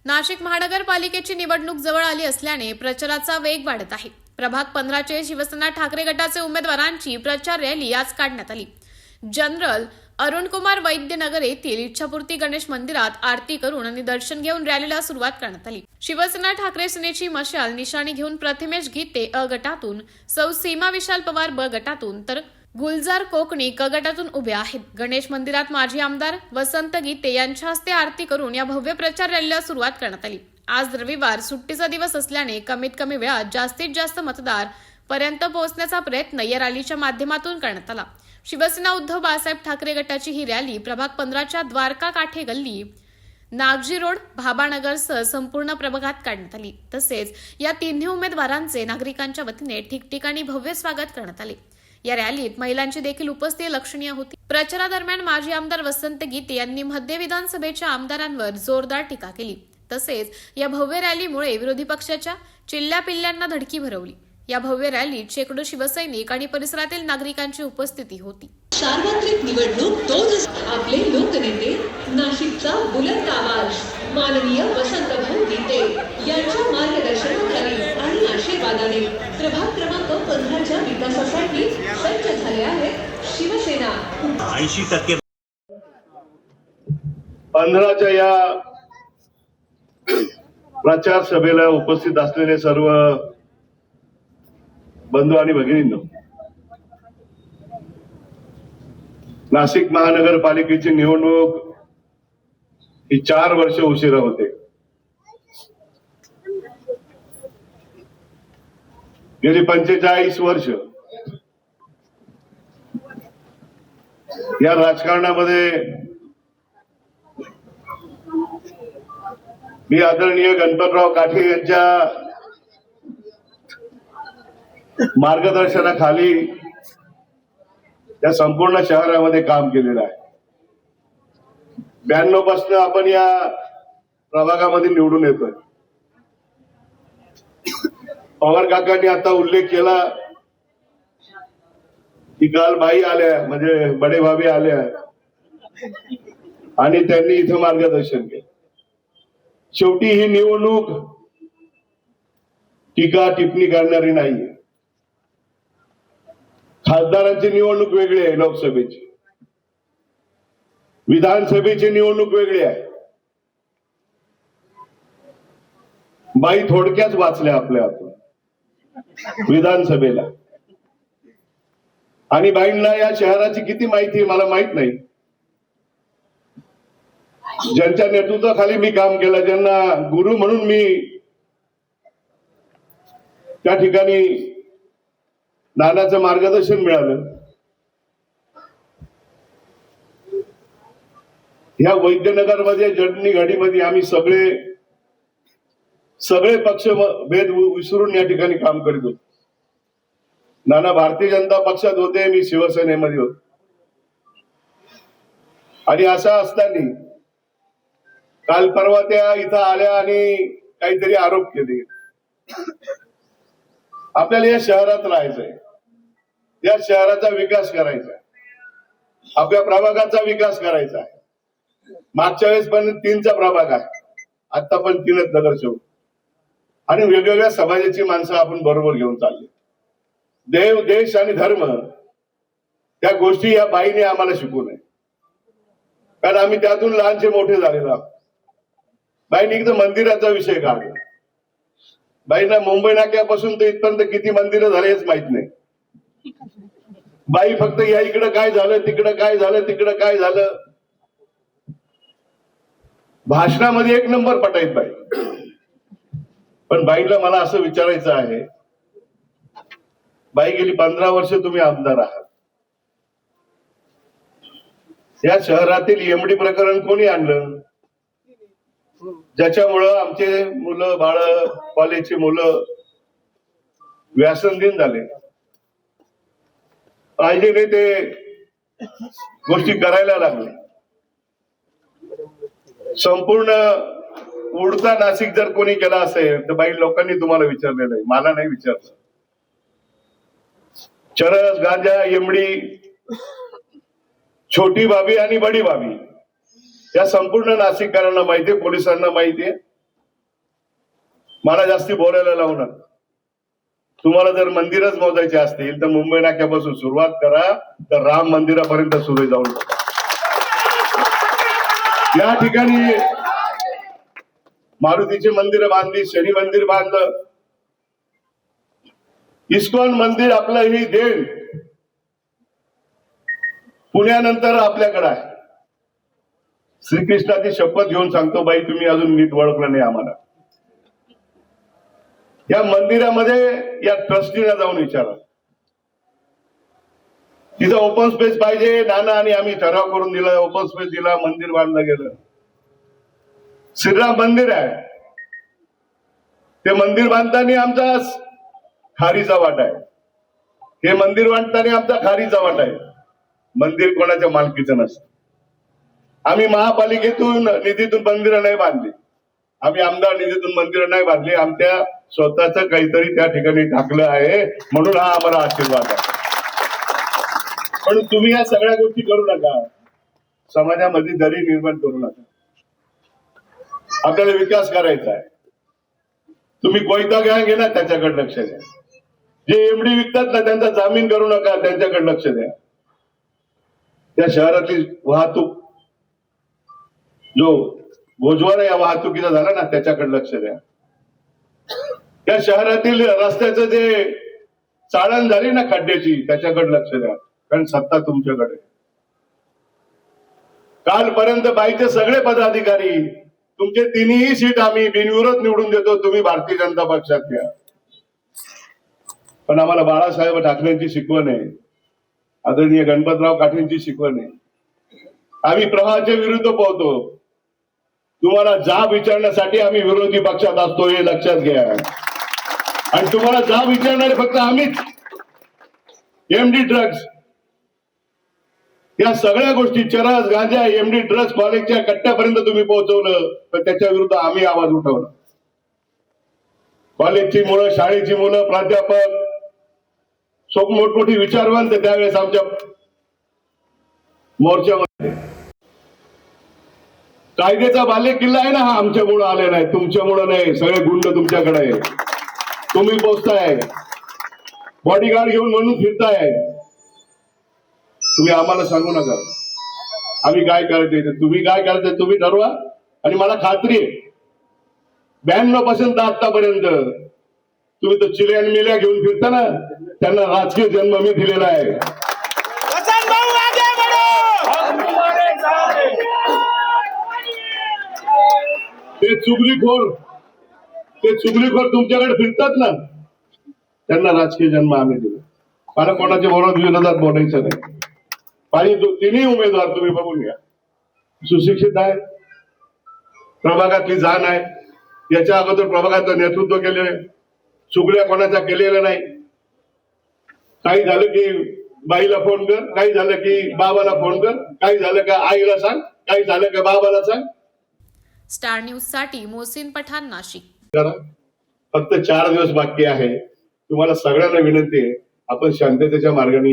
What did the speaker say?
नाशिक महानगरपालिकेची निवडणूक जवळ आली असल्याने प्रचाराचा वेग वाढत आहे। प्रभाग 15चे शिवसेना ठाकरे गटाचे उमेदवारांची प्रचार रॅली आज काढण्यात आली। जनरल अरुणकुमार वैद्य नगर येथील इच्छापूर्ती गणेश मंदिरात आरती करून आणि दर्शन घेऊन रॅलीला सुरुवात करण्यात आली। शिवसेना ठाकरे सेनेची मशाल निशाणी घेऊन प्रतिमेश गीते अ गटातून, सौ सीमा विशाल पवार ब गटातून तर गुलजार कोकणी क गटातून उभे आहेत। गणेश मंदिरात माजी आमदार वसंत गीते यांच्या हस्ते आरती करून या भव्य प्रचार रॅलीला सुरुवात करण्यात आली। आज रविवार सुट्टीचा दिवस असल्याने कमीत कमी वेळात जास्तीत जास्त मतदार पर्यंत पोहोचण्याचा प्रयत्न या रॅलीच्या माध्यमातून करण्यात आला। शिवसेना उद्धव बाळासाहेब ठाकरे गटाची ही रॅली प्रभाग 15च्या द्वारका काठे गल्ली, नागजी रोड, भाबानगरसह संपूर्ण प्रभागात काढण्यात आली। तसेच या तिन्ही उमेदवारांचे नागरिकांच्या वतीने ठिकठिकाणी भव्य स्वागत करण्यात आले। या रॅलीत महिलांची देखील उपस्थिती लक्षणीय होती। प्रचारादरम्यान माजी आमदार वसंत गीते यांनी मध्य विधानसभेच्या आमदारांवर जोरदार टीका केली। तसेच या भव्य रॅलीमुळे विरोधी पक्षाच्या चिल्ल्या पिल्ल्यांना धडकी भरवली। या भव्य रॅलीत शेकडो शिवसैनिक आणि परिसरातील नागरिकांची उपस्थिती होती। सार्वत्रिक निवडणूक तोच आपले लोकनेते, नाशिकचा बुलंद आवाज माननीय वसंतभाऊ गीते यांच्या मार्गदर्शनाखाली आणि आशीर्वादाने प्रभाग क्रमांक 15च्या विकासासाठी सज्ज झाले आहेत शिवसेना। 80% 15च्या या प्रचार सभेला उपस्थित असलेले सर्व बंधू आणि भगिनींनो, नाशिक महानगरपालिकेची निवडणूक ही 4 वर्ष उशिरा होते। गेली 45 वर्ष या राजकारणामध्ये मी आदरणीय गणपतराव काठे यांच्या मार्गदर्शनाखाली या संपूर्ण शहरामध्ये काम केलेलं आहे। 92 पासून आपण या प्रभागामध्ये निवडून येतोय। पवार काकांनी आता उल्लेख केला की काल बाई आल्या, म्हणजे बडे भाभी आल्या आणि त्यांनी इथं मार्गदर्शन केलं। शेवटी ही निवडणूक टीका टिप्पणी करणारी नाहीये। खासदारांची निवडणूक वेगळी आहे, लोकसभेची, विधानसभेची निवडणूक वेगळी आहे। बाई थोडक्यात वाचल्या आपल्या हातून विधानसभेला, आणि बाईंना या शहराची किती माहिती आहे मला माहित नाही। ज्यांच्या नेतृत्वाखाली मी काम केलं, ज्यांना गुरु म्हणून मी त्या ठिकाणी नानाचं मार्गदर्शन मिळालं, ह्या वैद्यनगरमध्ये जडणी घडीमध्ये आम्ही सगळे पक्ष भेद विसरून या ठिकाणी काम करीत होतो। नाना भारतीय जनता पक्षात होते, मी शिवसेनेमध्ये होतो, आणि असं असताना काल परवा त्या इथं आल्या आणि काहीतरी आरोप केले। आपल्याला या शहरात राहायचंय, या शहराचा विकास करायचा आहे, आपल्या प्रभागाचा विकास करायचा आहे। मागच्या वेळेस पण 3चा प्रभाग आहे, आता पण 3च नगरसेवक आणि वेगवेगळ्या समाजाची माणसं आपण बरोबर घेऊन चालले। देव, देश आणि धर्म त्या गोष्टी या बाईने आम्हाला शिकवू नये, कारण आम्ही त्यातून लहानचे मोठे झालेलो आहोत। बाईने एकदा मंदिराचा विषय काढला। बाईंना मुंबई नाक्यापासून तर इथपर्यंत किती मंदिरं झाले हेच माहित नाही। बाई फक्त या इकडं काय झालं, तिकडं काय झालं, तिकडं काय झालं, भाषणामध्ये 1 नंबर पटायत बाई। पण बाईला मला असं विचारायचं आहे, बाई गेली 15 वर्ष तुम्ही आमदार आहात, या शहरातील एमडी प्रकरण कोणी आणलं, ज्याच्यामुळं आमचे मुलं बाळ, कॉलेजची मुलं व्यसनधीन झाले। पाहिजे नाही ते गोष्टी करायला लागले। संपूर्ण उडता नाशिक जर कोणी केला असेल तर बाई लोकांनी तुम्हाला विचारलेलं आहे, मला नाही विचारलं। चरस, गांजा, एमडी, छोटी भाभी आणि बडी भाभी या संपूर्ण नाशिककरांना माहितीये, पोलिसांना माहितीये, मला जास्ती बोलायला लावू नका. तुम्हाला जर मंदिरच मोजायचे असतील तर मुंबई नाक्यापासून सुरुवात करा तर राम मंदिरापर्यंत सुरू जाऊन नका. या ठिकाणी मारुतीचे मंदिर बांधली, शनी मंदिर बांधलं, इस्कॉन मंदिर आपलं ही देण पुण्यानंतर आपल्याकडे आहे. श्रीकृष्णाची शपथ घेऊन सांगतो, बाई तुम्ही अजून नीट ओळखलं नाही आम्हाला. या मंदिरामध्ये या ट्रस्टीला जाऊन विचारा, तिथं ओपन स्पेस पाहिजे. नाना आणि आम्ही ठराव करून दिला, ओपन स्पेस दिला, मंदिर बांधलं गेलं. श्रीराम मंदिर आहे, ते मंदिर बांधताना आमचा खारीचा वाटा आहे. हे मंदिर बांधताना आमचा खारीचा वाटा आहे. मंदिर कोणाच्या मालकीचं नसतं. आम्ही महापालिकेतून निधीतून मंदिरं नाही बांधली, आम्ही आमदार निधीतून मंदिरं नाही बांधली. आमच्या स्वतःच काहीतरी त्या ठिकाणी टाकलं आहे, म्हणून हा आम्हाला आशीर्वाद आहे. पण तुम्ही या सगळ्या गोष्टी करू नका, समाजामध्ये दरी निर्माण करू नका. आपल्याला विकास करायचा आहे. तुम्ही कोयता गँग आहे ना, त्याच्याकडे लक्ष द्या. जे एमडी विकतात ना, त्यांचा जामीन करू नका, त्यांच्याकडे लक्ष द्या. त्या शहरातली वाहतूक जो बोजवारा या वाहतुकीचा झाला ना, त्याच्याकडे लक्ष द्या. त्या शहरातील रस्त्याचं जे चाळण झाली ना खड्ड्याची, त्याच्याकडे लक्ष द्या, कारण सत्ता तुमच्याकडे. कालपर्यंत बाईचे सगळे पदाधिकारी, तुमचे तिन्ही सीट आम्ही बिनविरोध निवडून देतो, तुम्ही भारतीय जनता पक्षात घ्या. पण आम्हाला बाळासाहेब ठाकरेंची शिकवण आहे, आदरणीय गणपतराव काठेंची शिकवण आहे. आम्ही प्रवाहाच्या विरुद्ध पोहतो. तुम्हाला जाब विचारण्यासाठी आम्ही विरोधी पक्षात असतो, हे लक्षात घ्या. आणि तुम्हाला जाब विचारणारे फक्त आम्हीच. एमडी ड्रग्ज या सगळ्या गोष्टी, चरस, गांजा, एमडी ड्रग्ज कॉलेजच्या कट्ट्यापर्यंत तुम्ही पोहोचवलं, तर त्याच्या विरुद्ध आम्ही आवाज उठवला. कॉलेजची मुलं, शाळेची मुलं, प्राध्यापक, मोठमोठी विचारवंत त्यावेळेस आमच्या मोर्चामध्ये. कायद्याचा बाले किल्ला आहे ना, हा आमच्यामुळं आले नाही, तुमच्यामुळं नाही. सगळे गुंड तुमच्याकडे आहे, तुम्ही पोचताय, बॉडीगार्ड घेऊन म्हणून फिरताय. तुम्ही आम्हाला सांगू नका आम्ही काय करायचं. तुम्ही काय करायचं तुम्ही ठरवा. आणि मला खात्री आहे 92 पासून तर आतापर्यंत तुम्ही तो चिल्या आणि मिल्या घेऊन फिरता ना, त्यांना राजकीय जन्म मी दिलेला आहे. ते चुगलीखोर तुमच्याकडे फिरतात ना, त्यांना राजकीय जन्म आम्ही दिला. मला कोणाच्या विरोधात बोलायचं नाही. आणि तिन्ही उमेदवार तुम्ही बघून घ्या, सुशिक्षित आहे, प्रभागातली जाण आहे. याच्या अगोदर प्रभागाचं नेतृत्व केलेलं, चुगल्या कोणाच्या केलेल्या नाही. काही झालं की बाईला फोन कर, काही झालं की बाबाला फोन कर, काही झालं का आईला सांग, काही झालं का बाबाला सांग. स्टार न्यूज साठी मोहसिन पठाण, नाशिक. फक्त 4 दिवस बाकी आहे. तुम्हाला सगळ्यांना विनंती आहे, आपण शांततेच्या मार्गाने